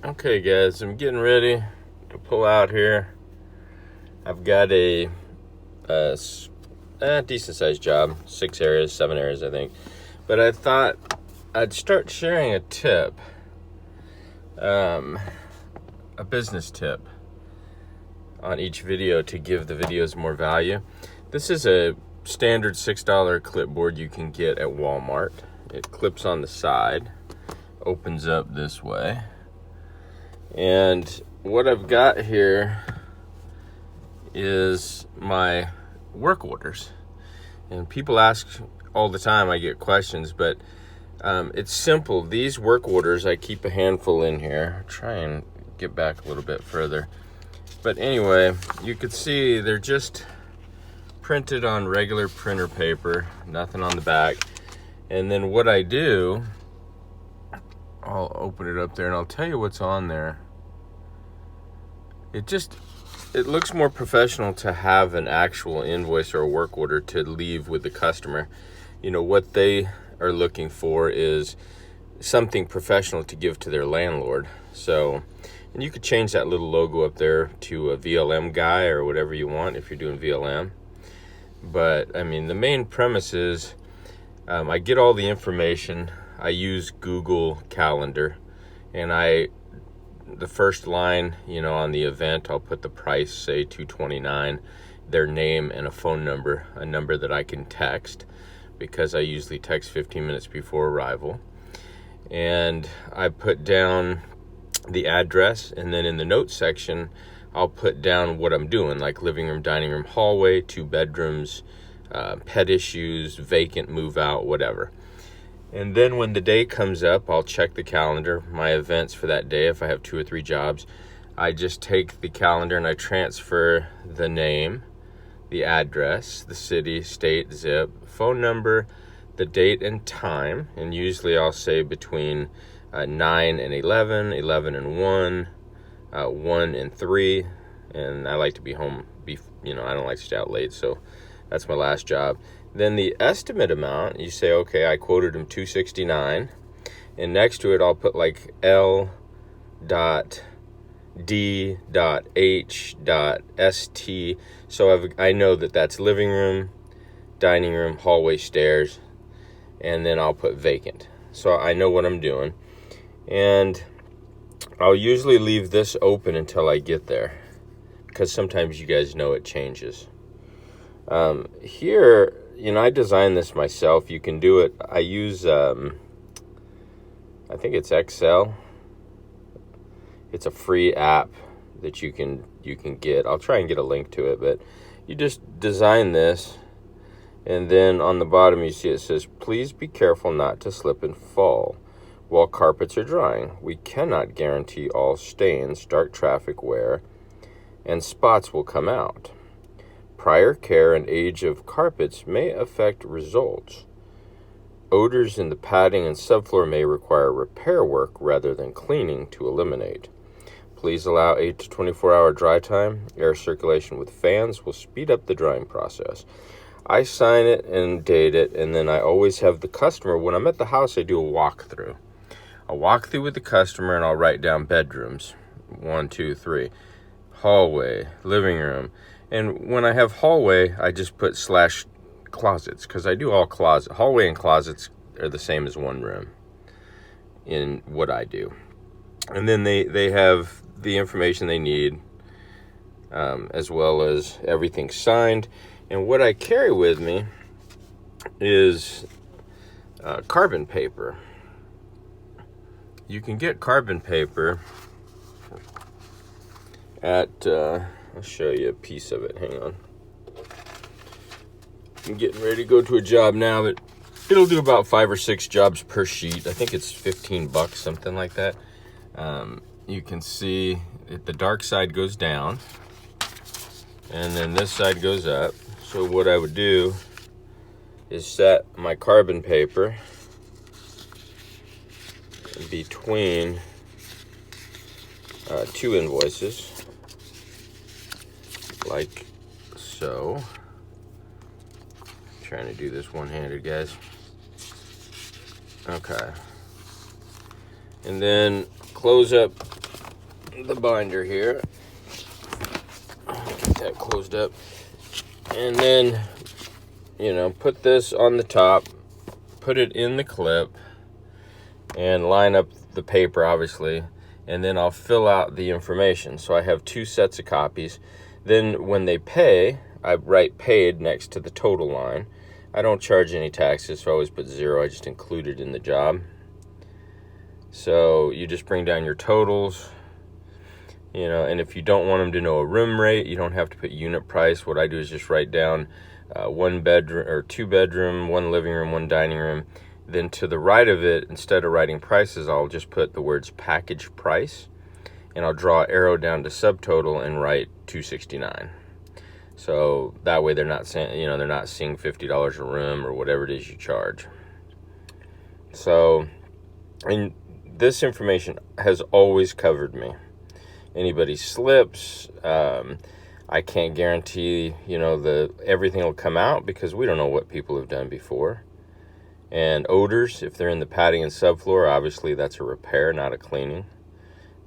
Okay guys, I'm getting ready to pull out here. I've got a decent sized job, 7 areas I think. But I thought I'd start sharing a tip, a business tip on each video to give the videos more value. This is a standard $6 clipboard you can get at Walmart. It clips on the side, opens up this way. And what I've got here is my work orders. And people ask all the time, I get questions, but it's simple. These work orders, I keep a handful in here. I'll try and get back a little bit further. But anyway, you could see they're just printed on regular printer paper, nothing on the back. And then what I do, I'll open it up there and I'll tell you what's on there. It looks more professional to have an actual invoice or a work order to leave with the customer. You know, what they are looking for is something professional to give to their landlord. So, and you could change that little logo up there to a VLM guy or whatever you want if you're doing VLM. But I mean, the main premise is I get all the information. I use Google Calendar, and the first line, on the event, I'll put the price, say $229, their name and a phone number, a number that I can text, because I usually text 15 minutes before arrival. And I put down the address, and then in the notes section, I'll put down what I'm doing, like living room, dining room, hallway, 2 bedrooms, pet issues, vacant, move out, whatever. And then when the day comes up, I'll check the calendar, my events for that day. If I have 2 or 3 jobs, I just take the calendar and I transfer the name, the address, the city, state, zip, phone number, the date and time. And usually I'll say between 9 and 11, 11 and 1, 1 and 3. And I like to be home, I don't like to stay out late, so that's my last job. Then the estimate amount, you say, okay, I quoted him $269, and next to it I'll put like L.D.H.st. So I know that that's living room, dining room, hallway, stairs, and then I'll put vacant. So I know what I'm doing. And I'll usually leave this open until I get there, because sometimes you guys know it changes. Here, I designed this myself. You can do it. I use, I think it's Excel. It's a free app that you can get. I'll try and get a link to it, but you just design this, and then on the bottom you see it says, please be careful not to slip and fall while carpets are drying. We cannot guarantee all stains, dark traffic wear, and spots will come out. Prior care and age of carpets may affect results. Odors in the padding and subfloor may require repair work rather than cleaning to eliminate. Please allow 8 to 24-hour dry time. Air circulation with fans will speed up the drying process. I sign it and date it, and then I always have the customer, when I'm at the house, I do a walkthrough. I'll walk through with the customer and I'll write down bedrooms, 1, 2, 3, hallway, living room. And when I have hallway, I just put /closets, because I do all closet. Hallway and closets are the same as one room in what I do. And then they have the information they need, as well as everything signed. And what I carry with me is carbon paper. You can get carbon paper at... I'll show you a piece of it. Hang on. I'm getting ready to go to a job now, but it'll do about 5 or 6 jobs per sheet. I think it's $15, something like that. You can see the dark side goes down, and then this side goes up. So what I would do is set my carbon paper between 2 invoices, like so. Trying to do this one-handed, guys. Okay. And then close up the binder here. Get that closed up. And then, put this on the top, put it in the clip, and line up the paper, obviously. And then I'll fill out the information. So I have 2 sets of copies. Then when they pay, I write paid next to the total line. I don't charge any taxes, so I always put 0. I just include it in the job. So you just bring down your totals, and if you don't want them to know a room rate, you don't have to put unit price. What I do is just write down 1 bedroom or 2 bedroom, 1 living room, 1 dining room. Then to the right of it, instead of writing prices, I'll just put the words package price, and I'll draw an arrow down to subtotal and write $269. So that way they're not saying, they're not seeing $50 a room or whatever it is you charge. So, and this information has always covered me. Anybody slips, I can't guarantee, everything will come out because we don't know what people have done before. And odors, if they're in the padding and subfloor, obviously that's a repair, not a cleaning.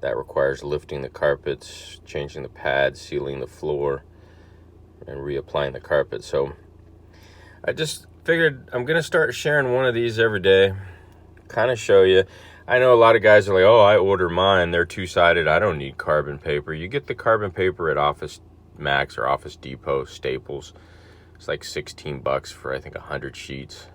That requires lifting the carpets, changing the pads, sealing the floor, and reapplying the carpet. So I just figured I'm going to start sharing one of these every day, kind of show you. I know a lot of guys are like, oh, I order mine, they're 2-sided, I don't need carbon paper. You get the carbon paper at Office Max or Office Depot, Staples. It's like $16 for, I think, 100 sheets.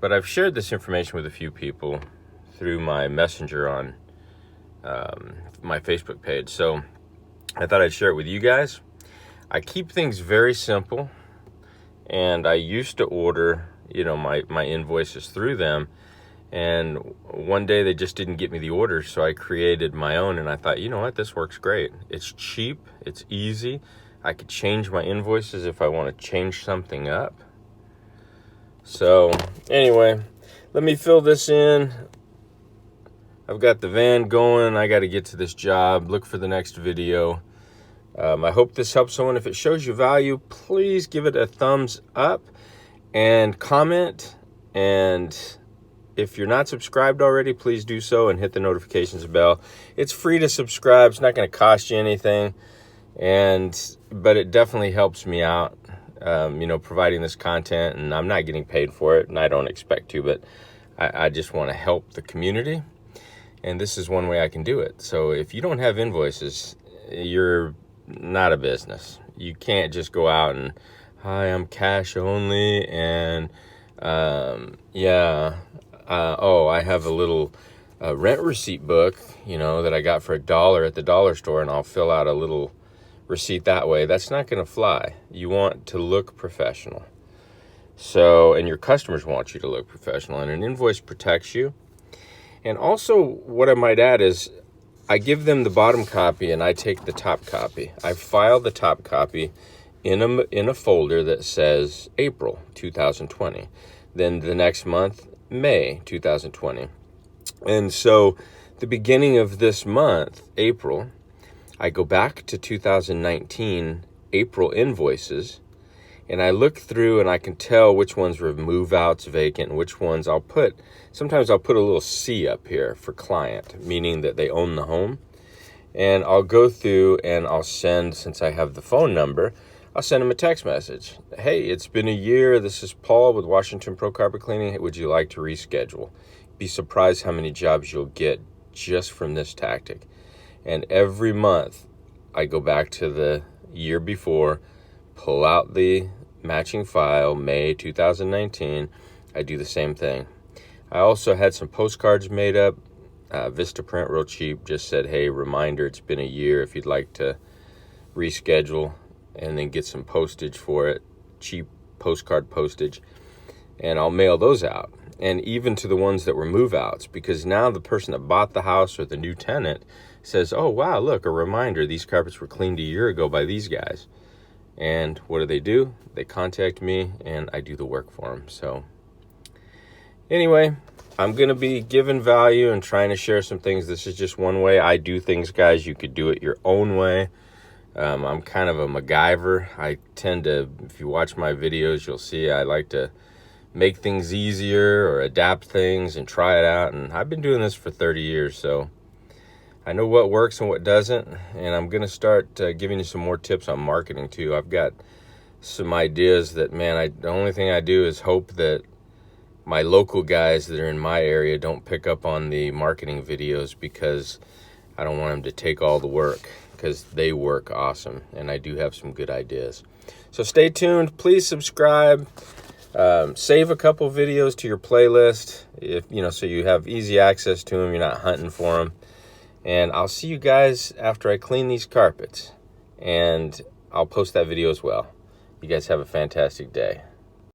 But I've shared this information with a few people through my messenger on my Facebook page. So I thought I'd share it with you guys. I keep things very simple, and I used to order, my invoices through them, and one day they just didn't get me the orders, so I created my own, and I thought, you know what, this works great. It's cheap, it's easy. I could change my invoices if I want to change something up. So anyway, let me fill this in. I've got the van going. I got to get to this job. Look for the next video. I hope this helps someone. If it shows you value, please give it a thumbs up and comment. And if you're not subscribed already, please do so and hit the notifications bell. It's free to subscribe. It's not going to cost you anything. But it definitely helps me out, providing this content. And I'm not getting paid for it, and I don't expect to, but I just want to help the community. And this is one way I can do it. So if you don't have invoices, you're not a business. You can't just go out and, hi, I'm cash only, and I have a little rent receipt book, that I got for $1 at the dollar store, and I'll fill out a little receipt that way. That's not going to fly. You want to look professional. So, and your customers want you to look professional, and an invoice protects you. And also, what I might add is, I give them the bottom copy and I take the top copy. I file the top copy in a folder that says April 2020. Then the next month, May 2020. And so the beginning of this month, April, I go back to 2019 April invoices, and I look through and I can tell which ones were move-outs, vacant, and which ones sometimes I'll put a little C up here for client, meaning that they own the home. And I'll go through and I'll send, since I have the phone number, I'll send them a text message. Hey, it's been a year. This is Paul with Washington Pro Carpet Cleaning. Would you like to reschedule? Be surprised how many jobs you'll get just from this tactic. And every month I go back to the year before, pull out the matching file, May 2019. I do the same thing. I also had some postcards made up, Vistaprint, real cheap, just said, hey, reminder, it's been a year if you'd like to reschedule, and then get some postage for it, cheap postcard postage, and I'll mail those out. And even to the ones that were move-outs, because now the person that bought the house or the new tenant says, oh, wow, look, a reminder, these carpets were cleaned a year ago by these guys. And what do? They contact me, and I do the work for them. So anyway, I'm going to be giving value and trying to share some things. This is just one way I do things, guys. You could do it your own way. I'm kind of a MacGyver. I tend to, if you watch my videos, you'll see I like to make things easier or adapt things and try it out. And I've been doing this for 30 years, so I know what works and what doesn't, and I'm going to start giving you some more tips on marketing too. I've got some ideas that, man, the only thing I do is hope that my local guys that are in my area don't pick up on the marketing videos, because I don't want them to take all the work, because they work awesome, and I do have some good ideas. So stay tuned. Please subscribe. Save a couple videos to your playlist, so you have easy access to them. You're not hunting for them. And I'll see you guys after I clean these carpets, and I'll post that video as well. You guys have a fantastic day.